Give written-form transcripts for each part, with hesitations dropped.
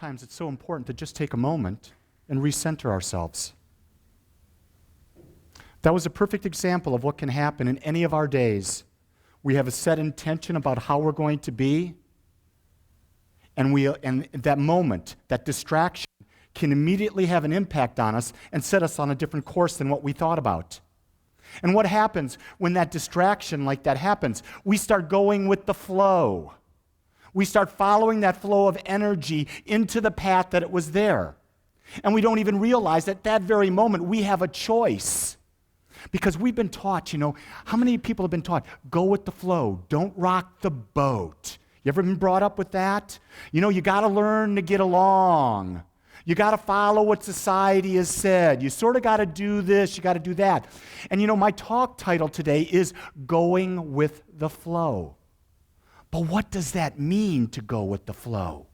sometimes it's so important to just take a moment and recenter ourselves. That was a perfect example of what can happen in any of our days. We have a set intention about how we're going to be, and that moment, that distraction, can immediately have an impact on us and set us on a different course than what we thought about. And what happens when that distraction like that happens? We start going with the flow. We start following that flow of energy into the path that it was there. And we don't even realize that that very moment we have a choice. Because we've been taught, how many people have been taught, go with the flow, don't rock the boat. You ever been brought up with that? You got to learn to get along. You got to follow what society has said. You sort of got to do this, you got to do that. And my talk title today is Going with the Flow. But what does that mean, to go with the flow?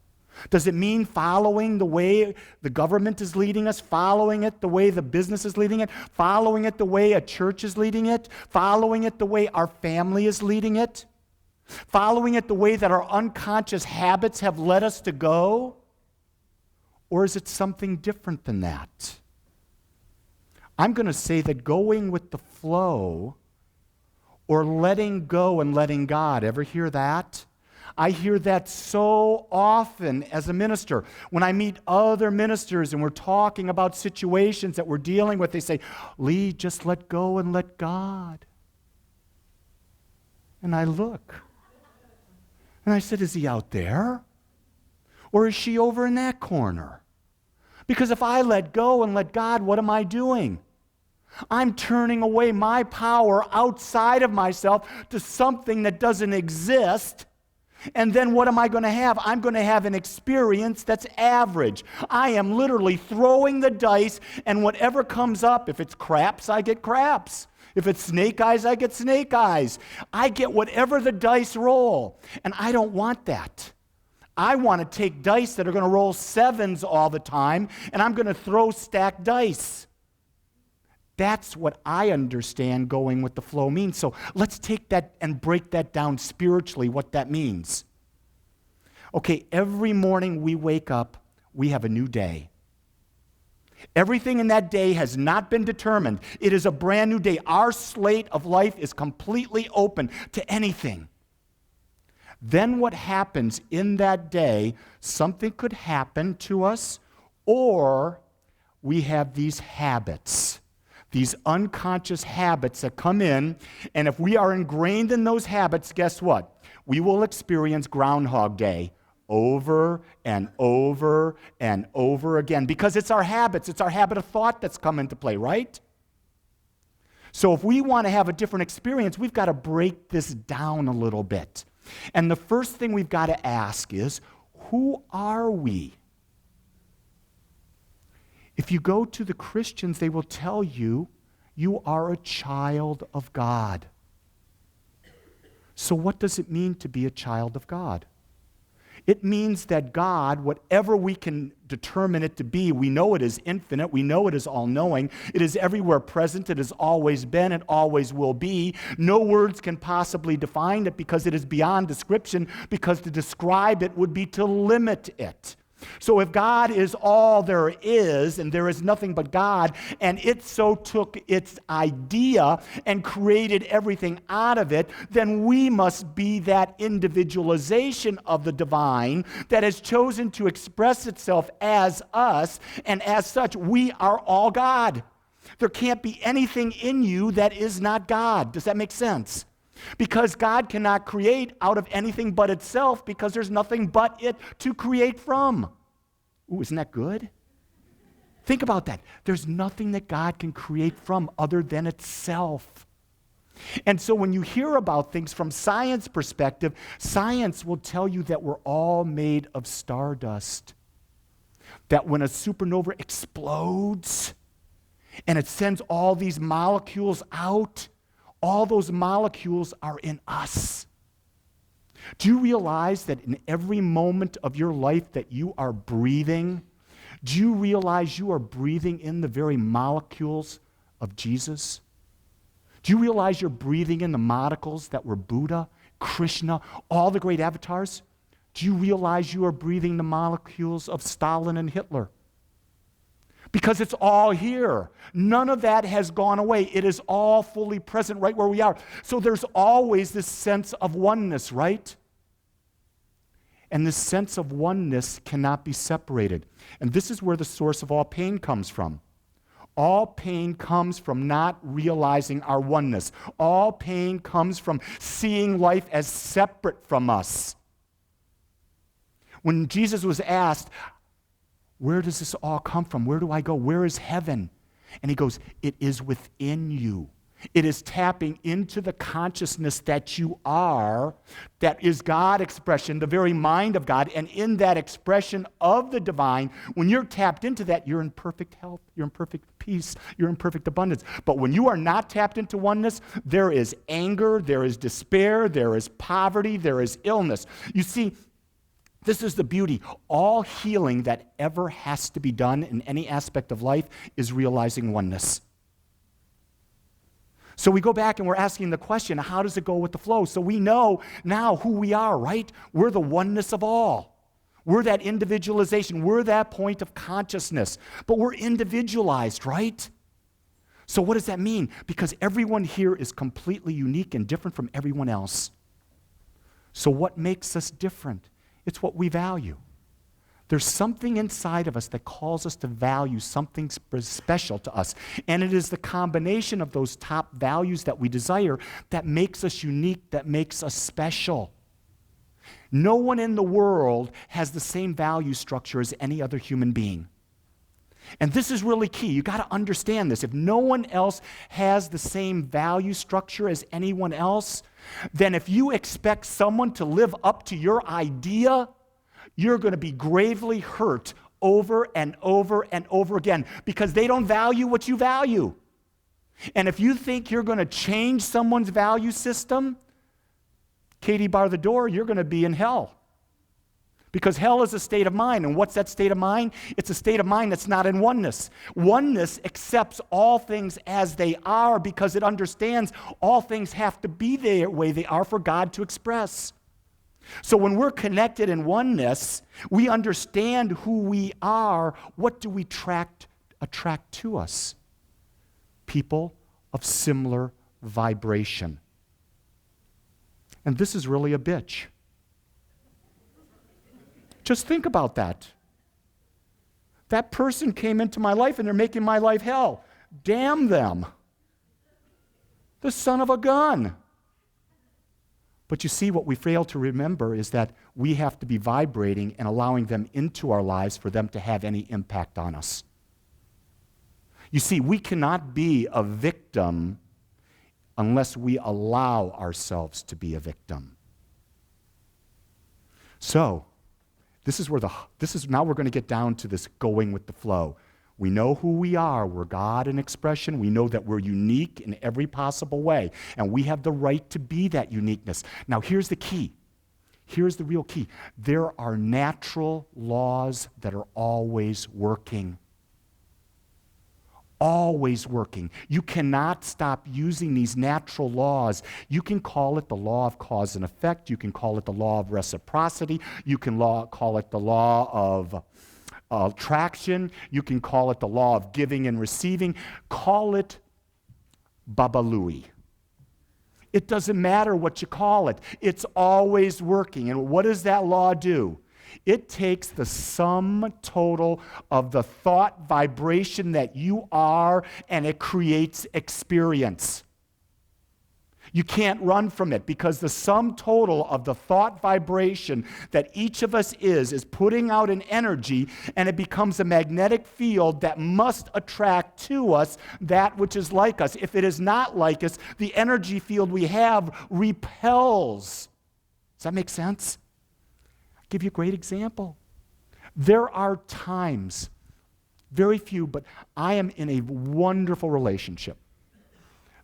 Does it mean following the way the government is leading us, following it the way the business is leading it, following it the way a church is leading it, following it the way our family is leading it, following it the way that our unconscious habits have led us to go? Or is it something different than that? I'm going to say that going with the flow, or letting go and letting God. Ever hear that? I hear that so often as a minister. When I meet other ministers and we're talking about situations that we're dealing with, they say, Lee, just let go and let God. And I look. And I said, is he out there? Or is she over in that corner? Because if I let go and let God, what am I doing? I'm turning away my power outside of myself to something that doesn't exist. And then what am I going to have? I'm going to have an experience that's average. I am literally throwing the dice, and whatever comes up, if it's craps, I get craps. If it's snake eyes, I get snake eyes. I get whatever the dice roll. And I don't want that. I want to take dice that are going to roll sevens all the time, and I'm going to throw stacked dice. That's what I understand going with the flow means. So let's take that and break that down spiritually, what that means. Okay, every morning we wake up, we have a new day. Everything in that day has not been determined. It is a brand new day. Our slate of life is completely open to anything. Then what happens in that day, something could happen to us, or we have these habits. These unconscious habits that come in, and if we are ingrained in those habits, guess what? We will experience Groundhog Day over and over and over again, because it's our habits, it's our habit of thought that's come into play, right? So if we want to have a different experience, we've got to break this down a little bit. And the first thing we've got to ask is, who are we? If you go to the Christians, they will tell you, you are a child of God. So what does it mean to be a child of God? It means that God, whatever we can determine it to be, we know it is infinite, we know it is all-knowing, it is everywhere present, it has always been, it always will be. No words can possibly define it because it is beyond description, because to describe it would be to limit it. So if God is all there is, and there is nothing but God, and it so took its idea and created everything out of it, then we must be that individualization of the divine that has chosen to express itself as us, and as such, we are all God. There can't be anything in you that is not God. Does that make sense? Because God cannot create out of anything but itself, because there's nothing but it to create from. Ooh, isn't that good? Think about that. There's nothing that God can create from other than itself. And so when you hear about things from science perspective, science will tell you that we're all made of stardust. That when a supernova explodes and it sends all these molecules out, all those molecules are in us. Do you realize that in every moment of your life that you are breathing, do you realize you are breathing in the very molecules of Jesus? Do you realize you're breathing in the molecules that were Buddha, Krishna, all the great avatars? Do you realize you are breathing the molecules of Stalin and Hitler? Because it's all here. None of that has gone away. It is all fully present right where we are. So there's always this sense of oneness, right? And this sense of oneness cannot be separated. And this is where the source of all pain comes from. All pain comes from not realizing our oneness. All pain comes from seeing life as separate from us. When Jesus was asked, where does this all come from? Where do I go? Where is heaven? And he goes, it is within you. It is tapping into the consciousness that you are, that is God expression, the very mind of God. And in that expression of the divine, when you're tapped into that, you're in perfect health, you're in perfect peace, you're in perfect abundance. But when you are not tapped into oneness, there is anger, there is despair, there is poverty, there is illness. You see, this is the beauty. All healing that ever has to be done in any aspect of life is realizing oneness. So we go back and we're asking the question, how does it go with the flow? So we know now who we are, right? We're the oneness of all. We're that individualization. We're that point of consciousness. But we're individualized, right? So what does that mean? Because everyone here is completely unique and different from everyone else. So what makes us different? It's what we value. There's something inside of us that calls us to value something special to us. And it is the combination of those top values that we desire that makes us unique, that makes us special. No one in the world has the same value structure as any other human being. And this is really key. You got to understand this. If no one else has the same value structure as anyone else, then if you expect someone to live up to your idea, you're going to be gravely hurt over and over and over again because they don't value what you value. And if you think you're going to change someone's value system, Katie, bar the door, you're going to be in hell. Because hell is a state of mind. And what's that state of mind? It's a state of mind that's not in oneness. Oneness accepts all things as they are because it understands all things have to be the way they are for God to express. So when we're connected in oneness, we understand who we are. What do we attract to us? People of similar vibration. And this is really a bitch. Just think about that. That person came into my life and they're making my life hell. Damn them. The son of a gun. But you see, what we fail to remember is that we have to be vibrating and allowing them into our lives for them to have any impact on us. You see, we cannot be a victim unless we allow ourselves to be a victim. So, now we're going to get down to this going with the flow. We know who we are. We're God in expression. We know that we're unique in every possible way, and we have the right to be that uniqueness. Now, here's the key. Here's the real key. There are natural laws that are always working. Always working. You cannot stop using these natural laws. You can call it the law of cause and effect. You can call it the law of reciprocity. You can call it the law of attraction. You can call it the law of giving and receiving. Call it Babalooey. It doesn't matter what you call it. It's always working. And what does that law do? It takes the sum total of the thought vibration that you are, and it creates experience. You can't run from it because the sum total of the thought vibration that each of us is putting out an energy, and it becomes a magnetic field that must attract to us that which is like us. If it is not like us, the energy field we have repels. Does that make sense? I'll give you a great example. There are times, very few, but I am in a wonderful relationship.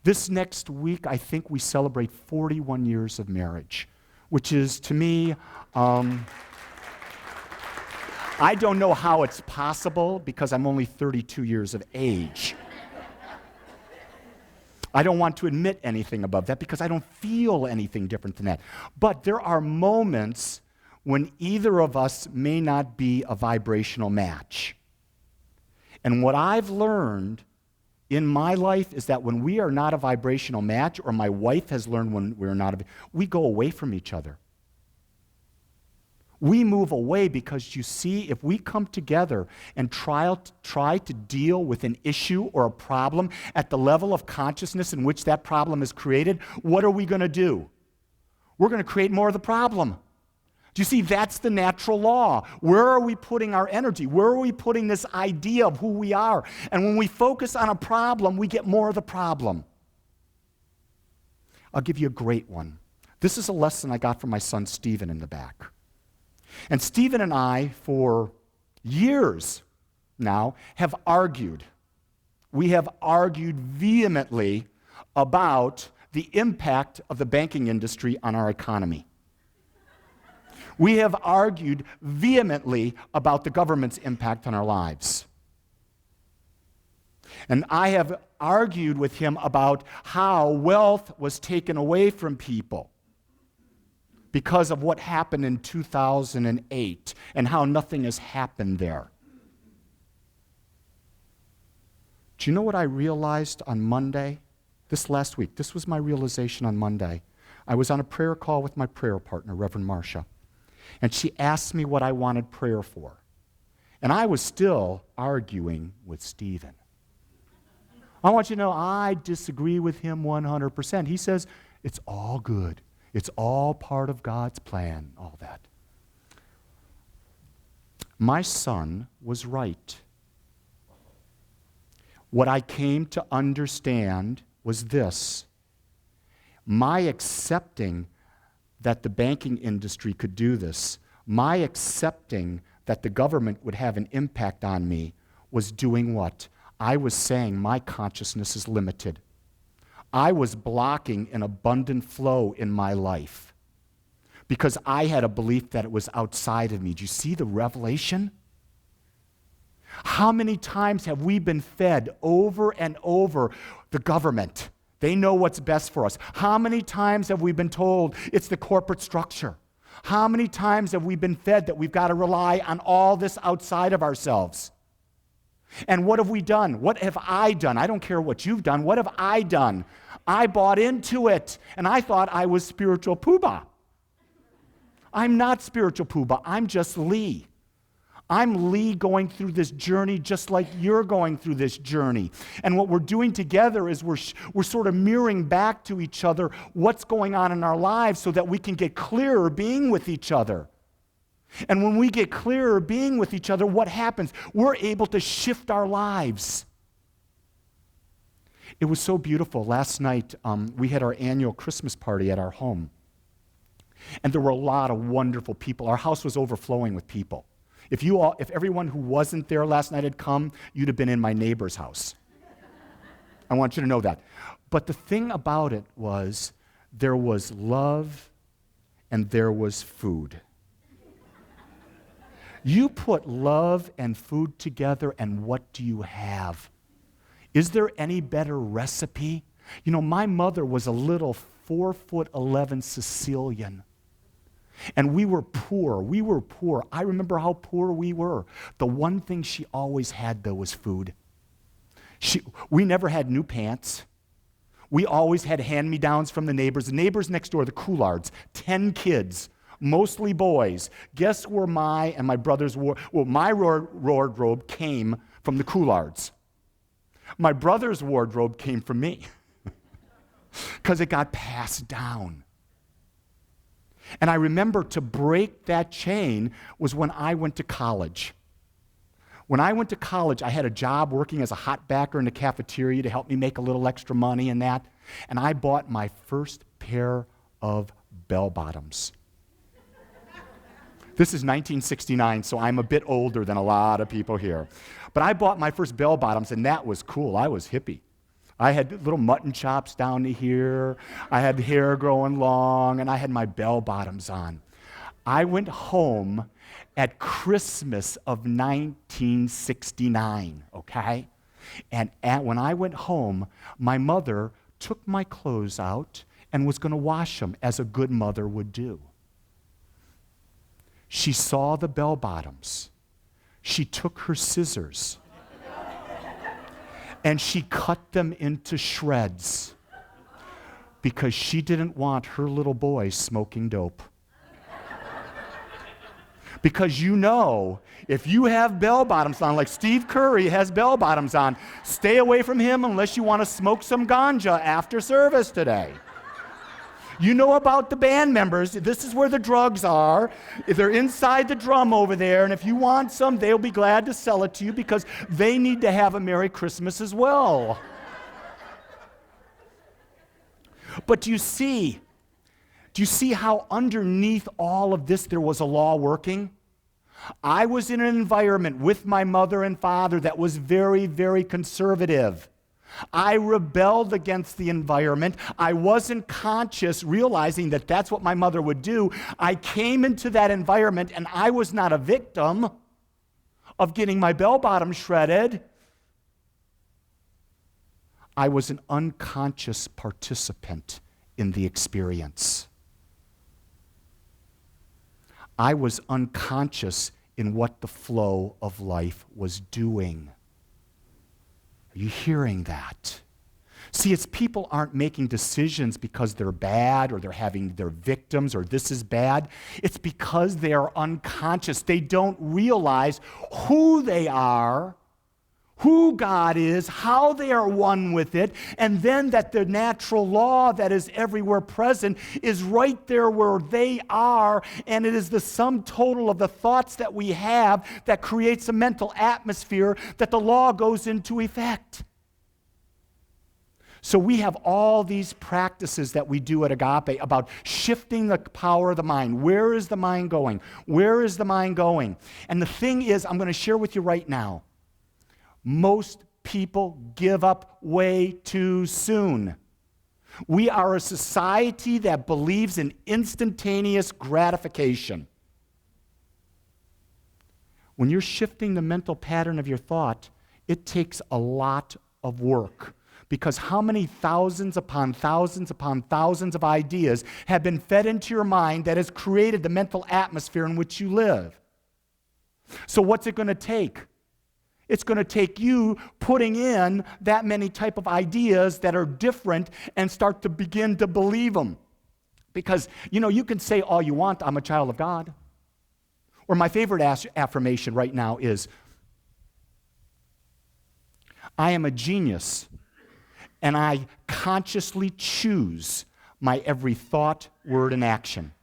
This next week, I think we celebrate 41 years of marriage, which is, to me, I don't know how it's possible because I'm only 32 years of age. I don't want to admit anything above that because I don't feel anything different than that. But there are moments when either of us may not be a vibrational match. And what I've learned in my life is that when we are not a vibrational match, or my wife has learned when we're not, we go away from each other. We move away because, you see, if we come together and try to deal with an issue or a problem at the level of consciousness in which that problem is created, what are we going to do? We're going to create more of the problem. Do you see, that's the natural law. Where are we putting our energy? Where are we putting this idea of who we are? And when we focus on a problem, we get more of the problem. I'll give you a great one. This is a lesson I got from my son Stephen in the back. And Stephen and I, for years now, have argued. We have argued vehemently about the impact of the banking industry on our economy. We have argued vehemently about the government's impact on our lives. And I have argued with him about how wealth was taken away from people because of what happened in 2008 and how nothing has happened there. Do you know what I realized on Monday? This last week, this was my realization on Monday. I was on a prayer call with my prayer partner, Reverend Marcia. And she asked me what I wanted prayer for. And I was still arguing with Stephen. I want you to know I disagree with him 100%. He says, it's all good. It's all part of God's plan, all that. My son was right. What I came to understand was this. My accepting that the banking industry could do this, my accepting that the government would have an impact on me, was doing what? I was saying my consciousness is limited. I was blocking an abundant flow in my life because I had a belief that it was outside of me. Do you see the revelation? How many times have we been fed over and over the government? They know what's best for us. How many times have we been told it's the corporate structure? How many times have we been fed that we've got to rely on all this outside of ourselves? And what have we done? What have I done? I don't care what you've done. What have I done? I bought into it, and I thought I was spiritual poobah. I'm not spiritual poobah. I'm just Lee. I'm Lee going through this journey just like you're going through this journey. And what we're doing together is we're sort of mirroring back to each other what's going on in our lives so that we can get clearer being with each other. And when we get clearer being with each other, what happens? We're able to shift our lives. It was so beautiful. Last night, we had our annual Christmas party at our home. And there were a lot of wonderful people. Our house was overflowing with people. If everyone who wasn't there last night had come, you'd have been in my neighbor's house. I want you to know that. But the thing about it was, there was love and there was food. You put love and food together, and what do you have? Is there any better recipe? You know, my mother was a little 4'11" Sicilian. And we were poor. We were poor. I remember how poor we were. The one thing she always had, though, was food. We never had new pants. We always had hand-me-downs from the neighbors. The neighbors next door, the Coulards, 10 kids, mostly boys. Guess where my and my brother's my wardrobe came from the Coulards. My brother's wardrobe came from me because it got passed down. And I remember to break that chain was when I went to college. When I went to college, I had a job working as a hot backer in the cafeteria to help me make a little extra money and that. And I bought my first pair of bell-bottoms. This is 1969, so I'm a bit older than a lot of people here. But I bought my first bell-bottoms, and that was cool. I was hippie. I had little mutton chops down to here. I had hair growing long, and I had my bell-bottoms on. I went home at Christmas of 1969, okay? And when I went home, my mother took my clothes out and was going to wash them, as a good mother would do. She saw the bell bottoms. She took her scissors and she cut them into shreds because she didn't want her little boy smoking dope. Because you know, if you have bell bottoms on, like Steve Curry has bell bottoms on, stay away from him unless you want to smoke some ganja after service today. You know about the band members. This is where the drugs are. If they're inside the drum over there, and if you want some, they'll be glad to sell it to you because they need to have a Merry Christmas as well. But do you see how underneath all of this there was a law working? I was in an environment with my mother and father that was very, very conservative. I rebelled against the environment. I wasn't conscious, realizing that that's what my mother would do. I came into that environment, and I was not a victim of getting my bell bottom shredded. I was an unconscious participant in the experience. I was unconscious in what the flow of life was doing. Are you hearing that? See, it's people aren't making decisions because they're bad or they're victims or this is bad. It's because they are unconscious. They don't realize who they are, who God is, how they are one with it, and then that the natural law that is everywhere present is right there where they are, and it is the sum total of the thoughts that we have that creates a mental atmosphere that the law goes into effect. So we have all these practices that we do at Agape about shifting the power of the mind. Where is the mind going? Where is the mind going? And the thing is, I'm going to share with you right now, most people give up way too soon. We are a society that believes in instantaneous gratification. When you're shifting the mental pattern of your thought, it takes a lot of work. Because how many thousands upon thousands upon thousands of ideas have been fed into your mind that has created the mental atmosphere in which you live? So what's it going to take? It's going to take you putting in that many type of ideas that are different and start to begin to believe them. Because, you can say all you want, I'm a child of God. Or my favorite affirmation right now is, I am a genius, and I consciously choose my every thought, word, and action.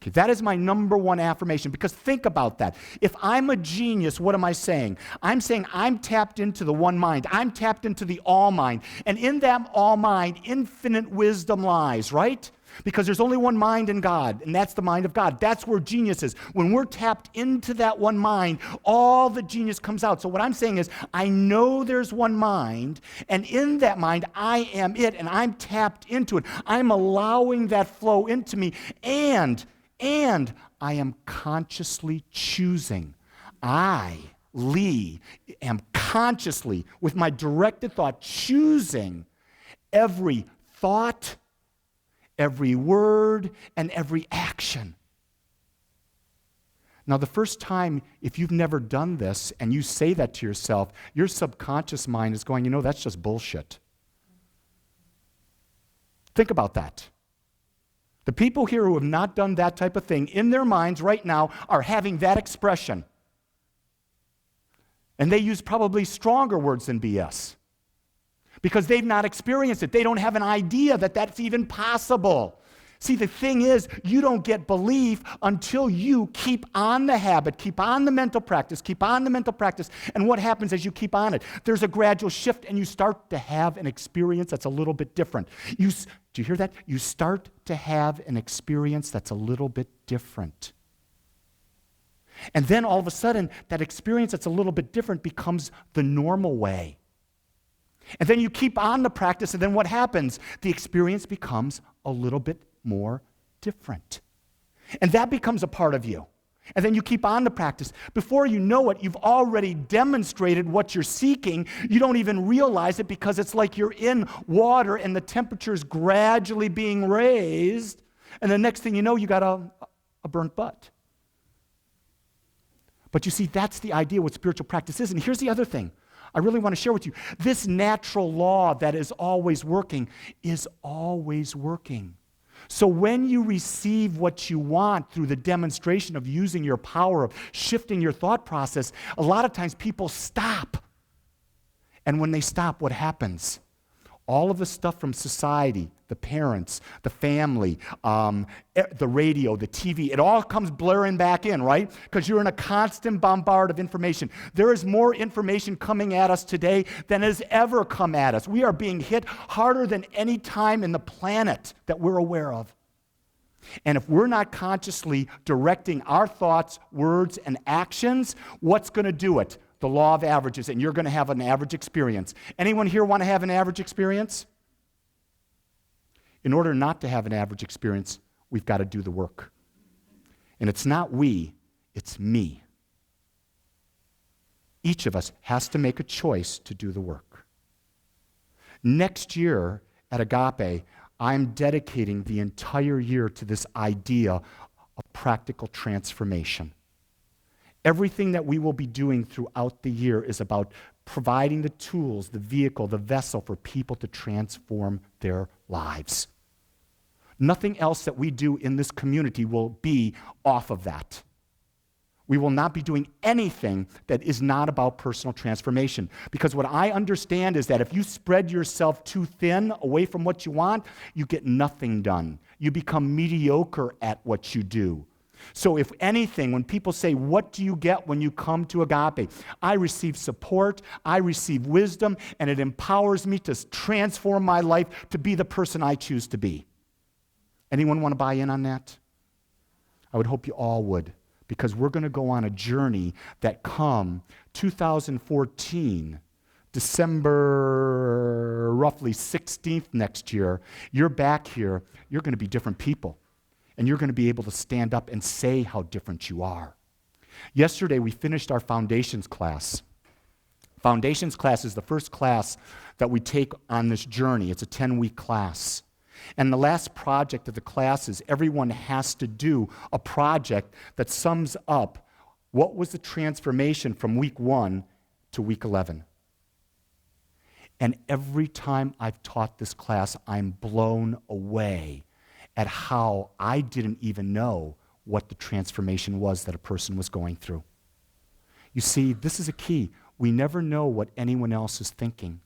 Okay, that is my number one affirmation, because think about that. If I'm a genius, what am I saying? I'm saying I'm tapped into the one mind. I'm tapped into the all mind. And in that all mind, infinite wisdom lies, right? Because there's only one mind in God, and that's the mind of God. That's where genius is. When we're tapped into that one mind, all the genius comes out. So what I'm saying is, I know there's one mind, and in that mind, I am it, and I'm tapped into it. I'm allowing that flow into me, and I am consciously choosing. Lee, am consciously, with my directed thought, choosing every thought, every word, and every action. Now, the first time, if you've never done this and you say that to yourself, your subconscious mind is going, that's just bullshit. Think about that. The people here who have not done that type of thing in their minds right now are having that expression. And they use probably stronger words than BS. Because they've not experienced it. They don't have an idea that that's even possible. See, the thing is, you don't get belief until you keep on the habit, keep on the mental practice, keep on the mental practice. And what happens as you keep on it? There's a gradual shift, and you start to have an experience that's a little bit different. Do you hear that? You start to have an experience that's a little bit different. And then all of a sudden, that experience that's a little bit different becomes the normal way. And then you keep on the practice, and then what happens? The experience becomes a little bit more different. And that becomes a part of you. And then you keep on the practice. Before you know it, you've already demonstrated what you're seeking. You don't even realize it, because it's like you're in water and the temperature's gradually being raised, and the next thing you know, you got a burnt butt. But you see, that's the idea what spiritual practice is. And here's the other thing I really want to share with you. This natural law that is always working is always working. So when you receive what you want through the demonstration of using your power, of shifting your thought process, a lot of times people stop. And when they stop, what happens? All of the stuff from society, the parents, the family, the radio, the TV, it all comes blaring back in, right? Because you're in a constant bombard of information. There is more information coming at us today than has ever come at us. We are being hit harder than any time in the planet that we're aware of. And if we're not consciously directing our thoughts, words, and actions, what's going to do it? The law of averages, and you're going to have an average experience. Anyone here want to have an average experience? In order not to have an average experience, we've got to do the work. And it's not we, it's me. Each of us has to make a choice to do the work. Next year at Agape, I'm dedicating the entire year to this idea of practical transformation. Everything that we will be doing throughout the year is about providing the tools, the vehicle, the vessel for people to transform their lives. Nothing else that we do in this community will be off of that. We will not be doing anything that is not about personal transformation. Because what I understand is that if you spread yourself too thin away from what you want, you get nothing done. You become mediocre at what you do. So if anything, when people say, what do you get when you come to Agape? I receive support, I receive wisdom, and it empowers me to transform my life to be the person I choose to be. Anyone want to buy in on that? I would hope you all would, because we're going to go on a journey that come 2014, December roughly 16th next year, you're back here, you're going to be different people. And you're going to be able to stand up and say how different you are. Yesterday, we finished our foundations class. Foundations class is the first class that we take on this journey. It's a 10-week class. And the last project of the class is everyone has to do a project that sums up what was the transformation from week 1 to week 11. And every time I've taught this class, I'm blown away at how I didn't even know what the transformation was that a person was going through. You see, this is a key. We never know what anyone else is thinking.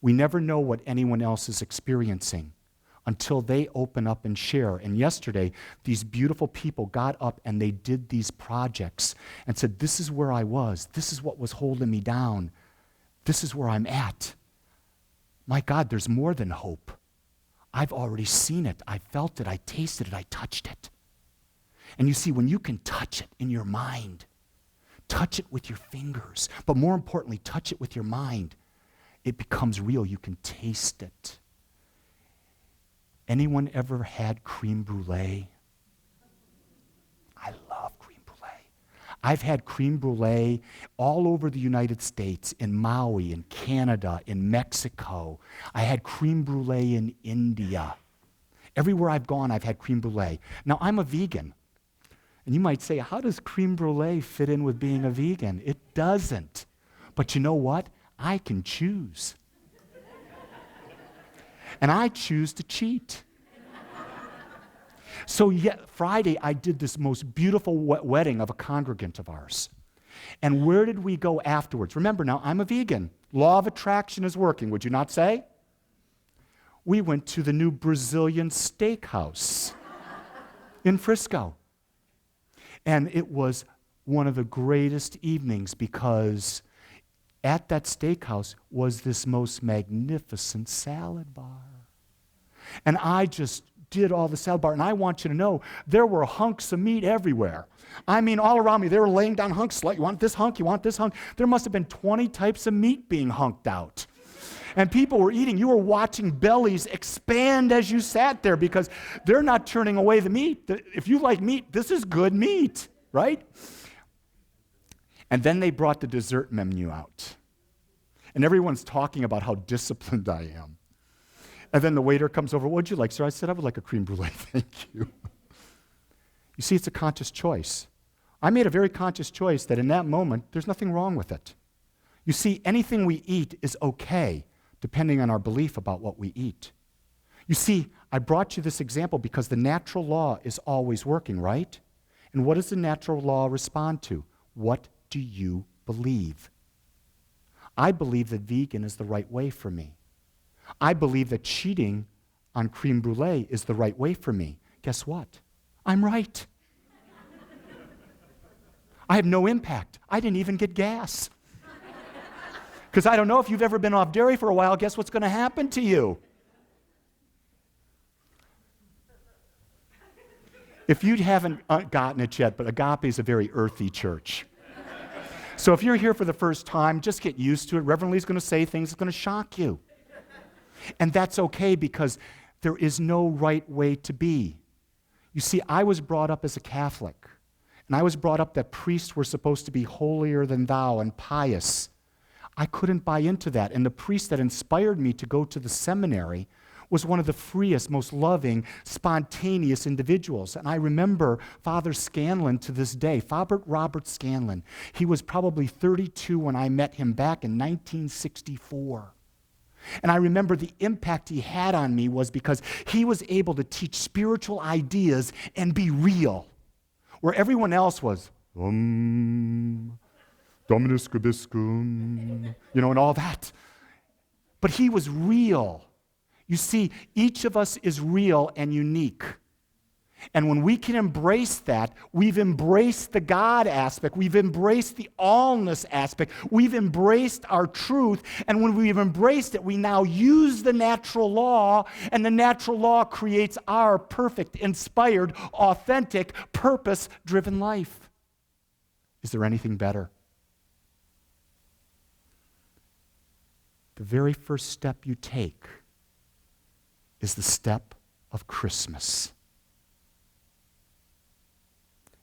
We never know what anyone else is experiencing until they open up and share. And yesterday, these beautiful people got up and they did these projects and said, this is where I was. This is what was holding me down. This is where I'm at. My God, there's more than hope. I've already seen it. I felt it. I tasted it. I touched it. And you see, when you can touch it in your mind, touch it with your fingers, but more importantly, touch it with your mind, it becomes real. You can taste it. Anyone ever had creme brulee? I love creme brulee. I've had creme brulee all over the United States, in Maui, in Canada, in Mexico. I had creme brulee in India. Everywhere I've gone, I've had creme brulee. Now, I'm a vegan. And you might say, how does creme brulee fit in with being a vegan? It doesn't. But you know what? I can choose. And I choose to cheat. So Friday, I did this most beautiful wedding of a congregant of ours. And where did we go afterwards? Remember now, I'm a vegan. Law of attraction is working, would you not say? We went to the new Brazilian steakhouse in Frisco. And it was one of the greatest evenings because at that steakhouse was this most magnificent salad bar. And I just did all the salad bar, and I want you to know there were hunks of meat everywhere. I mean, all around me, they were laying down hunks. Like, you want this hunk? You want this hunk? There must have been 20 types of meat being hunked out. And people were eating. You were watching bellies expand as you sat there because they're not turning away the meat. If you like meat, this is good meat, right? And then they brought the dessert menu out. And everyone's talking about how disciplined I am. And then the waiter comes over, what'd you like, sir? I said, I would like a creme brulee, thank you. You see, it's a conscious choice. I made a very conscious choice that in that moment, there's nothing wrong with it. You see, anything we eat is okay, depending on our belief about what we eat. You see, I brought you this example because the natural law is always working, right? And what does the natural law respond to? What do you believe? I believe that vegan is the right way for me. I believe that cheating on creme brulee is the right way for me. Guess what? I'm right. I have no impact. I didn't even get gas. Because I don't know if you've ever been off dairy for a while, guess what's going to happen to you? If you haven't gotten it yet, but Agape is a very earthy church. So if you're here for the first time, just get used to it. Reverend Lee's going to say things that's going to shock you. And that's okay because there is no right way to be. You see, I was brought up as a Catholic, and I was brought up that priests were supposed to be holier than thou and pious. I couldn't buy into that, and the priest that inspired me to go to the seminary was one of the freest, most loving, spontaneous individuals. And I remember Father Scanlon to this day, Father Robert Scanlon. He was probably 32 when I met him back in 1964. And I remember the impact he had on me was because he was able to teach spiritual ideas and be real, where everyone else was, Dominus Gobiscum, and all that. But he was real. You see, each of us is real and unique. And when we can embrace that, we've embraced the God aspect, we've embraced the allness aspect, we've embraced our truth, and when we've embraced it, we now use the natural law, and the natural law creates our perfect, inspired, authentic, purpose-driven life. Is there anything better? The very first step you take is the step of Christmas.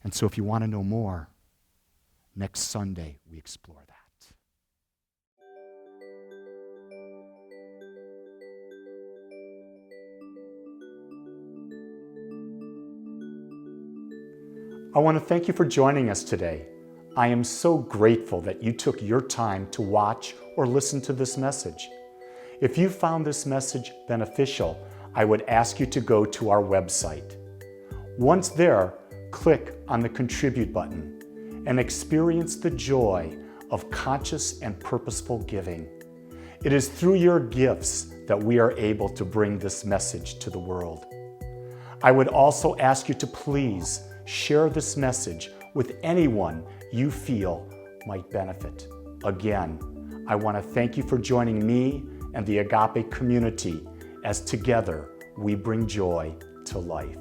And so if you want to know more, next Sunday we explore that. I want to thank you for joining us today. I am so grateful that you took your time to watch or listen to this message. If you found this message beneficial, I would ask you to go to our website. Once there, click on the Contribute button and experience the joy of conscious and purposeful giving. It is through your gifts that we are able to bring this message to the world. I would also ask you to please share this message with anyone you feel might benefit. Again, I want to thank you for joining me and the Agape community as together we bring joy to life.